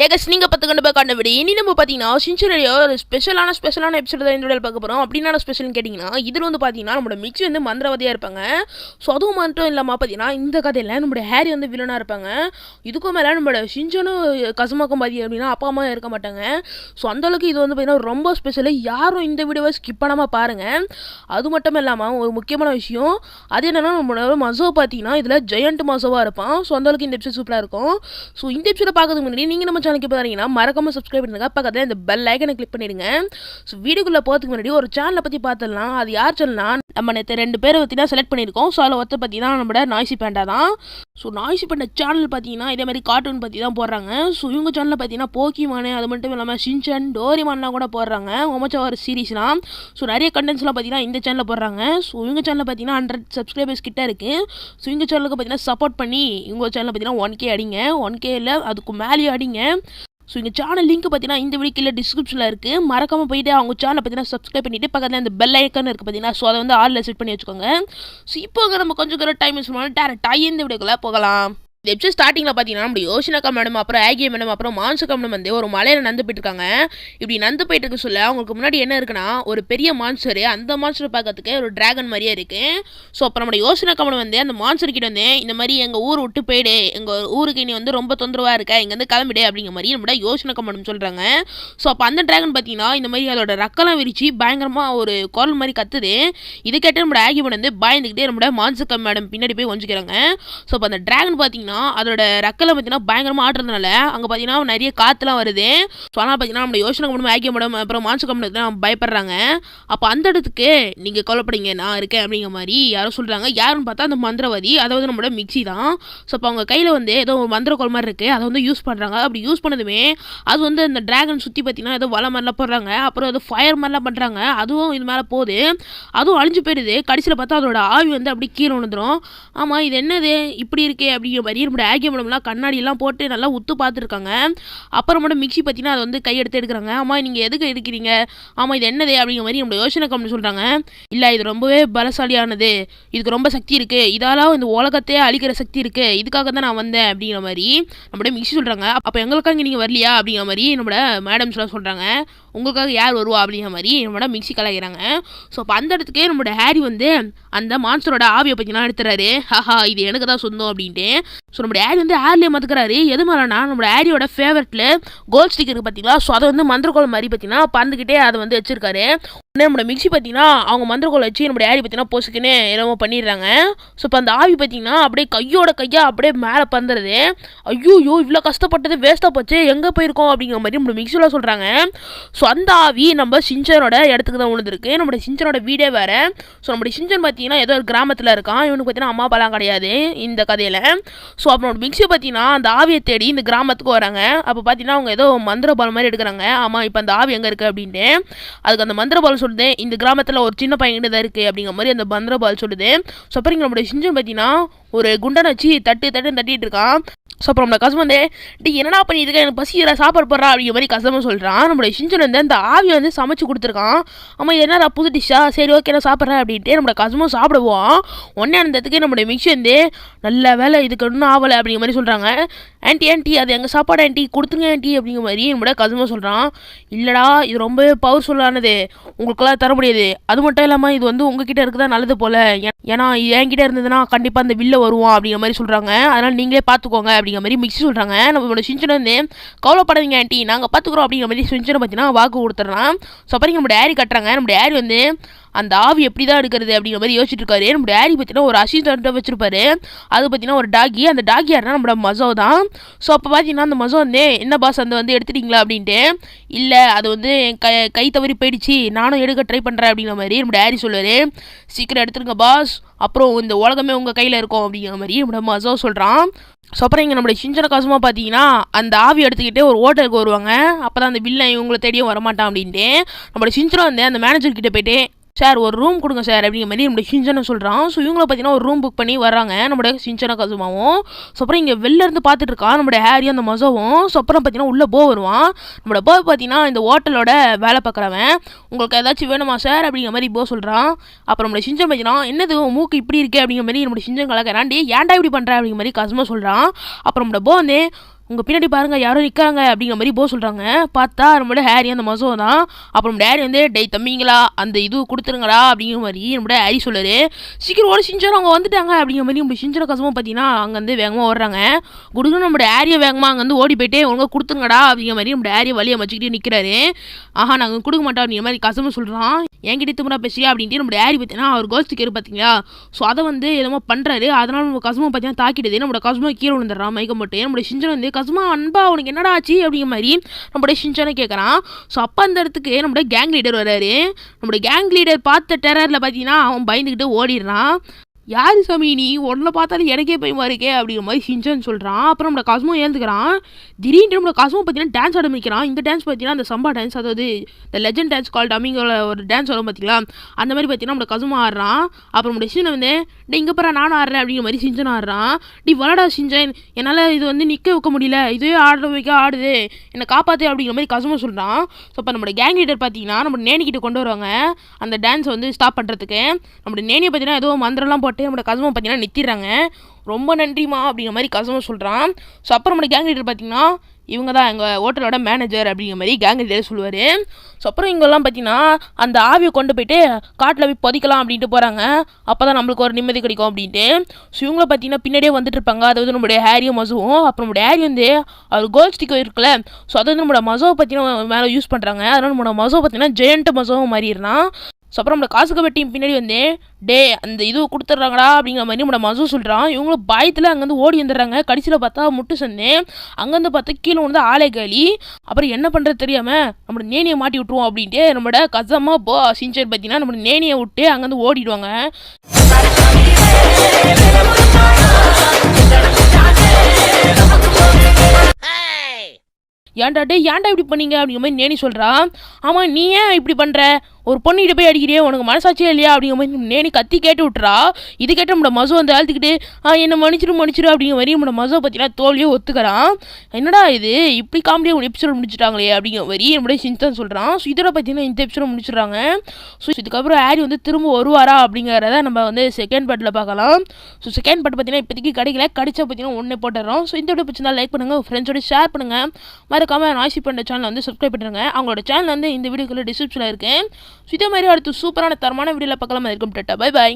ஏகஸ் நீங்கள் கண்டு பார்க்க விட இனி நம்ம பார்த்தீங்கன்னா சின்சரையோ ஒரு ஸ்பெஷலான எபிசோட் தான் இந்த பார்க்க போகிறோம். அப்படின்னா ஸ்பெஷல்னு கேட்டிங்கன்னா இதில் வந்து பார்த்தீங்கன்னா நம்மளோட மிக்ஸி வந்து மந்திரவாதியாக இருப்பாங்க. ஸோ அதுவும் மட்டும் இல்லாமல் பார்த்தீங்கன்னா இந்த கதையில் நம்மளோட ஹேரி வந்து வில்லனாக இருப்பாங்க. இதுக்கும் மேலே நம்மளோட ஷின்சனும் கசுமாக்கும் பாதி அப்படின்னா அப்பா அம்மா இருக்க மாட்டாங்க. ஸோ அந்தளவுக்கு இது வந்து பார்த்தீங்கன்னா ரொம்ப ஸ்பெஷலு. யாரும் இந்த வீடியோவை ஸ்கிப் பண்ணாமல் பாருங்கள். அது மட்டும் இல்லாமல் ஒரு முக்கியமான விஷயம் அது என்னென்னா நம்மளோட மசோ பார்த்தீங்கன்னா இதில் ஜெயண்ட் மசோவாக இருப்பான். ஸோ அந்தளவுக்கு இந்த எபிசோட் சூப்பராக இருக்கும். ஸோ இந்த எபிசோட பார்க்கறதுக்கு முன்னாடி நீங்கள் நம்ம சேனலுக்கு பாத்தீங்கன்னா மறக்காம சப்ஸ்கிரைப் பண்ணுங்க. பக்கத்துல இந்த பெல் ஐகானை கிளிக் பண்ணிடுங்க. ஸோ வீடியோக்குள்ள போறதுக்கு முன்னாடி ஒரு சேனலை பத்தி பார்த்தலாம். அது யார் சேனல்னா நம்ம நேற்று 2 பேரை பற்றி தான் செலக்ட் பண்ணியிருக்கோம். ஸோ அதில் ஒருத்தர் பார்த்தீங்கன்னா நம்மளோட நாய்ஸி பேண்டா தான். ஸோ நாய்ஸி பேண்டா சேனல் பார்த்தீங்கன்னா இதே மாதிரி கார்ட்டூன் பற்றி தான் போடுறாங்க. ஸோ இவங்க சேனலில் பார்த்தீங்கன்னா போக்கிமானு அது மட்டும் இல்லாமல் ஷின்சான் டோரிமான்லாம் கூட போடுறாங்க. ஒமச்சா ஒரு சீரீஸ்லாம். ஸோ நிறைய கண்டென்ட்ஸ்லாம் பார்த்தீங்கன்னா இந்த சேனலில் போடுறாங்க. ஸோ இவங்க சேனலில் பார்த்தீங்கன்னா 100 சப்ஸ்கிரைபர்ஸ் கிட்ட இருக்குது. ஸோ இவங்க சேனலுக்கு பார்த்தீங்கன்னா சப்போர்ட் பண்ணி இவங்க சேனலில் பார்த்தீங்கன்னா 1K அடிங்க. 1K இல்லை அதுக்கு மேலேயே அடிங்க. ஸோ எங்கள் சேனல் லிங்க் பார்த்தீங்கன்னா இந்த வீடியோ கீழே டிஸ்கிரிப்ஷனில் இருக்குது. மறக்காமல் போயிட்டு அவங்க சேனலை பார்த்தீங்கன்னா சப்ஸ்கிரைப் பண்ணிவிட்டு பக்கத்தில் இந்த பெல் ஐக்கான் இருக்குது பார்த்தீங்கன்னா. ஸோ அதை வந்து ஆலில் செட் பண்ணி வச்சுக்கோங்க. ஸோ இப்போ நம்ம கொஞ்சம் டைம் யூஸ் பண்ணாலும் டேரக்டாக இந்த வீடியோக்குள்ளே போகலாம். இந்த எபிசோட் ஸ்டார்டிங்கில் பார்த்தீங்கன்னா நம்ம யோஷினாக்கா மேடம் அப்புறம் ஆகிய மேடம் அப்புறம் மான்சக்கா மேடம் வந்து ஒரு மலையில் நந்து போயிட்டு இருக்காங்க. இப்படி நந்து போயிட்டு இருக்க சொல்ல அவங்களுக்கு முன்னாடி என்ன இருக்குன்னா ஒரு பெரிய மான்ஸ்டர். அந்த மான்ஸ்டர் பார்க்கறதுக்கு ஒரு டிராகன் மாதிரியே இருக்குது. ஸோ அப்போ நம்ம யோஷினாக்கா மேடம் வந்து அந்த மான்ஸ்டர் கிட்ட வந்து இந்த மாதிரி எங்கள் ஊர் விட்டு போயிடு, எங்கள் ஊருக்கு நீ வந்து ரொம்ப தொந்தரவாக இருக்க, இங்கே வந்து கிளம்பிடு அப்படிங்கிற மாதிரி நம்ம யோஷினாக்கா மேடம் சொல்கிறாங்க. ஸோ அப்போ அந்த டிராகன் பார்த்தீங்கன்னா இந்த மாதிரி அதோட ரக்கெல்லாம் விரிச்சு பயங்கரமாக ஒரு குரல் மாதிரி கத்துது. இதை கேட்டு நம்ம ஆகிய மேடம் வந்து பயந்துக்கிட்டே நம்ம மான்சக்கா மேடம் பின்னாடி போய் கொஞ்சிக்கிறாங்க. ஸோ அப்போ அந்த டிராகன் பார்த்தீங்கன்னா அதோட ரக்கலை பார்த்தீங்கன்னா பயங்கரமாக ஆடுறதுனால அங்கே பார்த்தீங்கன்னா நிறைய காற்றுலாம் வருது. ஸோ ஆனால் பார்த்தீங்கன்னா நம்ம யோசனை பண்ணணும் ஆகிய மேடம் அப்புறம் மான்சு கம்பெனி தான் பயப்படுறாங்க. அப்போ அந்த இடத்துக்கு நீங்கள் கொல்லப்படுங்க நான் இருக்கேன் அப்படிங்கிற மாதிரி யாரும் சொல்கிறாங்க. யாருன்னு பார்த்தா அந்த மந்திரவாதி, அதாவது நம்மளோட மிக்ஸி தான். ஸோ அப்போ அவங்க கையில் வந்து ஏதோ ஒரு மந்திர கோல் மாதிரி இருக்குது. அதை வந்து யூஸ் பண்ணுறாங்க. அப்படி யூஸ் பண்ணதுமே அது வந்து அந்த டிராகன் சுற்றி பார்த்தீங்கன்னா ஏதோ வலை மாதிரிலாம் போடுறாங்க. அப்புறம் ஏதோ ஃபயர் மாதிரிலாம் பண்ணுறாங்க. அதுவும் இது மேலே போகுது. அதுவும் அழிஞ்சு போயிடுது. கடைசியில் பார்த்தா அதோட ஆவி வந்து அப்படி கீழே விழுந்துடும். ஆமாம் இது என்னது இப்படி இருக்கே அப்படிங்கிற மாதிரி நம்மளோட ஆகிய மேடம்லாம் கண்ணாடியெல்லாம் போட்டு நல்லா உத்து பார்த்துருக்காங்க. அப்புறம் மட்டும் மிக்ஸி பார்த்தீங்கன்னா அதை வந்து கையெடுத்து எடுக்கிறாங்க. ஆமாம் நீங்கள் எதுக்கு எடுக்கிறீங்க, ஆமாம் இது என்னது அப்படிங்கிற மாதிரி நம்மளோட யோசனை கம்மி சொல்கிறாங்க. இல்லை இது ரொம்பவே பலசாலியானது, இதுக்கு ரொம்ப சக்தி இருக்குது, இதாலாம் இந்த உலகத்தையே அழிக்கிற சக்தி இருக்குது, இதுக்காக தான் நான் வந்தேன் அப்படிங்கிற மாதிரி நம்மளோட மிக்ஸி சொல்கிறாங்க. அப்போ எங்களுக்காக நீங்கள் வரலையா அப்படிங்கிற மாதிரி நம்மளோட மேடம்ஸ்லாம் சொல்கிறாங்க. உங்களுக்காக யார் வருவா அப்படிங்கிற மாதிரி நம்மளோட மிக்ஸி கலாய்கிறாங்க. ஸோ அப்போ அந்த இடத்துக்கே நம்மளோட ஹேரி வந்து அந்த மான்ஸ்டரோட ஆவியை பற்றினா எடுத்துறாரு. ஹஹா இது எனக்கு தான் சொந்தம் அப்படின்ட்டு. ஸோ நம்மளோட ஹேரி வந்து ஏர்லேயே மத்துக்கிறாரு. எது மாதிரினா நம்மளோட ஹேரியோட ஃபேவரட்டில் கோல்ட் ஸ்டிக் இருக்குது பார்த்தீங்களா. ஸோ அதை வந்து மந்திரக்கோள் மாதிரி பார்த்தீங்கன்னா பறந்துக்கிட்டே அதை வந்து வச்சிருக்காரு. நம்மளோட மிக்ஸி பார்த்தீங்கன்னா அவங்க மந்திரக்கோள் வச்சு நம்மளோட ஹேரி பார்த்தீங்கன்னா பொசுக்குன்னு என்னமோ பண்ணிடுறாங்க. ஸோ இப்போ அந்த ஆவி பார்த்தீங்கன்னா அப்படியே கையாக அப்படியே மேலே பறந்துடுது. ஐயோ இவ்வளோ கஷ்டப்பட்டது வேஸ்ட்டாக போச்சு, எங்கே போயிருக்கோம் அப்படிங்கிற மாதிரி நம்மளோட மிக்ஸியில் சொல்கிறாங்க. ஸோ அந்த ஆவி நம்ம சிஞ்சனோட இடத்துக்கு தான் விழுந்திருக்கு. நம்மளோட சிஞ்சனோட வீடே வேறு. ஸோ நம்மளோட சிஞ்சன் பார்த்தீங்கன்னா ஏதோ ஒரு கிராமத்தில் இருக்கான். இவனுக்கு பார்த்தீங்கன்னா அம்மா அப்பாலாம் கிடையாது இந்த கதையில். ஸோ அப்புறம் மிக்ஸி பார்த்தீங்கன்னா அந்த ஆவியை தேடி இந்த கிராமத்துக்கு வராங்க. அப்போ பார்த்தீங்கன்னா அவங்க ஏதோ மந்திர பால் மாதிரி எடுக்கிறாங்க. ஆமாம் இப்போ அந்த ஆவி எங்கே இருக்குது அப்படின்ட்டு. அதுக்கு அந்த மந்திர பால் சொல்லுது இந்த கிராமத்தில் ஒரு சின்ன பையன் தான் இருக்குது அப்படிங்கிற மாதிரி அந்த மந்திர பால் சொல்லுது. ஸோ அப்புறம் நம்மளுடைய சிஞ்சன் பார்த்தீங்கன்னா ஒரு குண்டனை வச்சு தட்டிட்டு இருக்கான். ஸோ அப்புறம் நம்மளோட கசம் வந்து என்னடா பண்ணிட்டு இருக்கேன், எனக்கு பசிக்கிற சாப்பாடு போடுறா அப்படிங்கிற மாதிரி கசமாக சொல்கிறான். நம்மளுடைய சிஞ்சன் வந்து அந்த ஆவியை வந்து சமைச்சு கொடுத்துருக்கான். ஆமாம் இது என்ன புது டிஷ்ஷா, சரி ஓகே நான் சாப்பிட்றேன் அப்படின்ட்டு நம்மளோட கசமும் சாப்பிடுவோம். ஒன்றே அந்த நம்மளுடைய மிக்ஸி வந்து நல்ல வேலை இதுக்கு ஒன்றும் ஆகலை அப்படிங்கிற மாதிரி சொல்கிறாங்க. ஆன்ட்டி அது எங்கள் சாப்பாடு ஆன்ட்டி கொடுத்துருங்க ஆன்ட்டி அப்படிங்கிற மாதிரி நம்மளோட கசமாக சொல்கிறான். இல்லைடா இது ரொம்பவே பவர்ஃபுல்லானது, உங்களுக்கெல்லாம் தர முடியாது. அது மட்டும் இல்லாமல் இது வந்து உங்ககிட்ட இருக்குதா நல்லது போல், ஏன்னா என்கிட்ட இருந்ததுன்னா கண்டிப்பாக அந்த வில்ல வருவான் அப்படிங்கிற மாதிரி சொல்கிறாங்க. அதனால் நீங்களே பார்த்துக்கோங்க அப்படிங்கிற மாதிரி மிக்ஸி சொல்கிறாங்க. நம்மளோட சிஞ்சனை வந்து கவலைப்படாதீங்க ஆன்ட்டி நாங்கள் பார்த்துக்குறோம் அப்படிங்கிற மாதிரி சிஞ்சனை பார்த்தீங்கன்னா வாக்கு கொடுத்துட்றான். ஸோ அப்புறம் நம்மளோட ஹேரி கட்டுறாங்க. நம்மளோட ஹேரி வந்து அந்த ஆவி எப்படி தான் எடுக்கிறது அப்படிங்கிற மாதிரி யோசிச்சுட்டு இருக்காரு. நம்மளோட ஹேரி பார்த்தீங்கன்னா ஒரு அசிஸ்டண்ட்டை வச்சிருப்பாரு. அது பார்த்தீங்கன்னா ஒரு டாகி. அந்த டாகி யாருன்னா நம்மளோட மசோ தான். ஸோ அப்போ பார்த்தீங்கன்னா அந்த மசோ வந்து என்ன பாஸ் அந்த வந்து எடுத்துட்டீங்களா அப்படின்ட்டு. இல்லை அது வந்து என் கை தவறி போயிடுச்சு, நானும் எடுக்க ட்ரை பண்ணுறேன் அப்படிங்கிற மாதிரி நம்மளோட ஹேரி சொல்லுவார். சீக்கிரம் எடுத்துருங்க பாஸ், அப்புறம் இந்த உலகமே உங்கள் கையில் இருக்கும் அப்படிங்கிற மாதிரி நம்மளோட மசோ சொல்கிறான். ஸோ அப்புறம் இங்கே நம்மளுடைய சிஞ்சன காசுமாக பார்த்தீங்கன்னா அந்த ஆவி எடுத்துக்கிட்டே ஒரு ஹோட்டலுக்கு வருவாங்க. அப்போ தான் அந்த வில்லன் இவங்களை தேடியும் வரமாட்டான் அப்படின்ட்டு நம்மளோட சிஞ்சனை வந்து அந்த மேனேஜர்கிட்ட போய்ட்டு சார் ஒரு ரூம் கொடுங்க சார் அப்படிங்கிற மாதிரி நம்மளுடைய சிஞ்சனை சொல்கிறான். ஸோ இவங்களை பார்த்தீங்கன்னா ஒரு ரூம் புக் பண்ணி வராங்க நம்மளோட சிஞ்சன கசுமாவும். ஸோ அப்புறம் இங்கே வெளில இருந்து பார்த்துட்டு இருக்கான் நம்மளோட ஹேரி அந்த மசோவும். ஸோ அப்புறம் பார்த்தீங்கன்னா உள்ளே வருவான். நம்மளோட பார்த்தீங்கன்னா இந்த ஹோட்டலோட வேலை பார்க்குறவன். உங்களுக்கு ஏதாச்சும் வேணுமா சார் அப்படிங்கிற மாதிரி சொல்கிறான். அப்புறம் நம்மளோட சிஞ்சன் பார்த்தீங்கன்னா என்னது மூக்கு இப்படி இருக்கே அப்படிங்கிற மாதிரி நம்மளோட சிஞ்சன் கலக்கிறாண்டி ஏன்டா இப்படி பண்ணுறேன் அப்படிங்கிற மாதிரி கசுமா சொல்கிறான். அப்புறம் நம்மளோட வந்து உங்கள் பின்னாடி பாருங்கள் யாரோ நிற்காங்க அப்படிங்கிற மாதிரி போ சொல்கிறாங்க. பார்த்தா நம்மளோட ஹேரி அந்த மசோ தான். அப்புறம் நம்ம ஹேரி வந்து டேய் தம்பிங்களா அந்த இது கொடுத்துருங்கடா அப்படிங்கிற மாதிரி நம்மளோட ஹேரி சொல்லுது. சீக்கிரம் ஓடி சிஞ்சரும் அவங்க வந்துட்டாங்க அப்படிங்கிற மாதிரி நம்ம சிஞ்சர கசமாக பார்த்தீங்கன்னா அங்கேருந்து வேகமாக ஓடுறாங்க. கொடுக்கணும் நம்மளோட ஹேரியை வேகமாக அங்கேருந்து ஓடி போயிட்டு உங்க கொடுத்துருங்கடா அப்படிங்கிற மாதிரி நம்மளோட ஹேரியை வழியை வச்சுக்கிட்டே நிற்கிறாரு. ஆஹா நாங்கள் கொடுக்க மாட்டோம் அப்படிங்கிற மாதிரி கசமாக சொல்கிறான். என்கிட்ட திமுறா பேசுறியா அப்படின்ட்டு நம்மளோட ஹேரி பார்த்தீங்கன்னா அவர் கோல் ஸ்டிக்கர் பார்த்தீங்களா, ஸோ அதை வந்து எதோ பண்ணுறாரு. அதனால நம்ம கசமாக பார்த்தீங்கன்னா தாக்கிடுது. நம்மளோட கசமாக கீழே விழுந்துடுறான் மயக்கம் போட்டு. நம்மளோட சிஞ்சன் வந்து கசமா அன்பா உனக்கு என்னடா ஆச்சு அப்படிங்கிற மாதிரி நம்மளோட சிஞ்சனை கேட்குறான். ஸோ அப்போ அந்த இடத்துக்கு நம்மளோட கேங் லீடர் வர்றாரு. நம்மளோட கேங் லீடர் பார்த்த டெரரில் பார்த்தீங்கன்னா அவன் பயந்துக்கிட்டு ஓடிடுறான். யார் சாமி நீ உடனே பார்த்தாலும் எனக்கே பயமா இருக்கே அப்படிங்கிற மாதிரி சிஞ்சன் சொல்கிறான். அப்புறம் நம்மளோட கசமும் ஏந்துக்கிறான். திடீர்னு நம்மளோட கசமும் பார்த்தீங்கன்னா டான்ஸ் ஆட வைக்கிறான். இந்த டான்ஸ் பார்த்தீங்கன்னா அந்த சம்பா டான்ஸ், அதாவது இந்த லெஜண்ட் டான்ஸ் கால்ட் அமிங்கோட ஒரு டான்ஸ் வரும் பார்த்தீங்களா, அந்த மாதிரி பார்த்தீங்கன்னா நம்மளோட கசமும் ஆடுறான். அப்புறம் நம்மளோட சிஞ்சனை வந்து டே இங்கே பாரு நானும் ஆடுறேன் அப்படிங்கிற மாதிரி சிஞ்சன் ஆடுறான். டி வளடா சிஞ்சன் என்னால் இது வந்து நிற்க வைக்க முடியல, இதுவே ஆட வைக்க ஆடுது, என்னை காப்பாற்று அப்படிங்கிற மாதிரி கசமாக சொல்கிறான். ஸோ இப்போ நம்மளோட கேங் லீடர் பார்த்தீங்கன்னா நம்ம நேனிக்கிட்ட கொண்டு வருவாங்க அந்த டான்ஸை வந்து ஸ்டாப் பண்ணுறதுக்கு. நம்மளோட நேனியை பார்த்தீங்கன்னா ஏதோ மந்திரம்லாம் போட்டு நம்மளோட கசமா பார்த்தீங்கன்னா நிற்கிறாங்க. ரொம்ப நன்றிமா அப்படிங்கிற மாதிரி கசமா சொல்கிறான். ஸோ அப்புறம் நம்மளோட கேங் லீடர் பார்த்தீங்கன்னா இவங்க தான் எங்கள் ஹோட்டலோட மேனேஜர் அப்படிங்கிற மாதிரி கேங் லீடர் சொல்லுவார். ஸோ அப்புறம் இவங்கெல்லாம் பார்த்தீங்கன்னா அந்த ஆவியை கொண்டு போயிட்டு காட்டில் போய் பொதிக்கலாம் அப்படின்ட்டு போகிறாங்க. அப்போ தான் நம்மளுக்கு ஒரு நிம்மதி கிடைக்கும் அப்படின்ட்டு. ஸோ இவங்கள பார்த்தீங்கன்னா பின்னாடியே வந்துட்டு இருப்பாங்க. அதாவது நம்மளுடைய ஹேரியும் மசுவும். அப்புறம் நம்மளுடைய ஹேரி வந்து அவர் கோல்ட் ஸ்டிக் இருக்குல்ல, ஸோ அதை வந்து நம்மளோட மசோவை பார்த்தீங்கன்னா மேலே யூஸ் பண்ணுறாங்க. அதனால் நம்மளோட மசோவை பார்த்தீங்கன்னா ஜெயண்ட் மசோவும் மாறிடுறான். ஸோ அப்புறம் நம்மளோட காசுக்கு வெட்டியும் பின்னாடி வந்து டே அந்த இது கொடுத்துட்றாங்கடா அப்படிங்கிற மாதிரி நம்மளோட மசூ சொல்கிறான். இவங்களும் பயத்தில் அங்கேருந்து ஓடி வந்துடுறாங்க. கடைசியில் பார்த்தா முட்டு சந்தேன் அங்கேருந்து பார்த்தா கீழே வந்து ஆலை காலி. அப்புறம் என்ன பண்ணுறது தெரியாமல் நம்மளோட நேனியை மாட்டி விட்டுருவோம் அப்படின்ட்டு நம்மளோட கசமாக போ சிஞ்சர் பார்த்தீங்கன்னா நம்மளோட நேனியை விட்டு அங்கேருந்து ஓடிடுவாங்க. ஏன்டா இப்படி பண்ணீங்க அப்படிங்கிற மாதிரி நேனி சொல்கிறா. ஆமாம் நீ ஏன் இப்படி பண்ணுற, ஒரு பொண்ணுகிட்ட போய் அடிக்கிறியே உனக்கு மனசாட்சியே இல்லையா அப்படிங்கிற மாதிரி நேனி கத்தி கேட்டு விட்டுறா. இது கேட்டு நம்மளோட மசோ வந்து அழுத்துக்கிட்டு என்னை மன்னிச்சிரு அப்படிங்கிற மாதிரி நம்மளோட மசோ பார்த்தீங்கன்னா தோல்வியே ஒத்துக்கிறான். என்னடா இது இப்படி காமெடியாக ஒரு எபிசோட் முடிச்சுட்டாங்களே அப்படிங்கிற மாதிரி நம்மளோட சிந்தன் சொல்கிறான். ஸோ இதோட பார்த்தீங்கன்னா இந்த எபிசோட முடிச்சிடுறாங்க. ஸோ இதுக்கப்புறம் ஹேரி வந்து திரும்ப வருவாரா அப்படிங்கிறத நம்ம வந்து செகண்ட் பார்ட்டில் பார்க்கலாம். ஸோ செகண்ட் பார்ட் பார்த்தீங்கன்னா இப்போதைக்கு கிடைக்கல, கிடைச்சா பார்த்தீங்கன்னா ஒன்றே போட்டுறோம். ஸோ இந்த வீடியோ பிடிச்சிருந்தா லைக் பண்ணுங்கள், உங்கள் ஃப்ரெண்ட்ஸோட ஷேர் பண்ணுங்கள், மறக்காமல் நாய்ஸி பண்ணுற சேனல் வந்து சப்ஸ்கிரைப் பண்ணுங்க. அவங்களோட சேனல் வந்து இந்த வீடியோக்குள்ள டிஸ்கிரிப்ஷனில் இருக்குது. ஸோ இதே மாதிரி அடுத்து சூப்பரான தரமான வீடியோவில் பார்க்கலாம். இருக்கும் டாட்டா பை பாய்.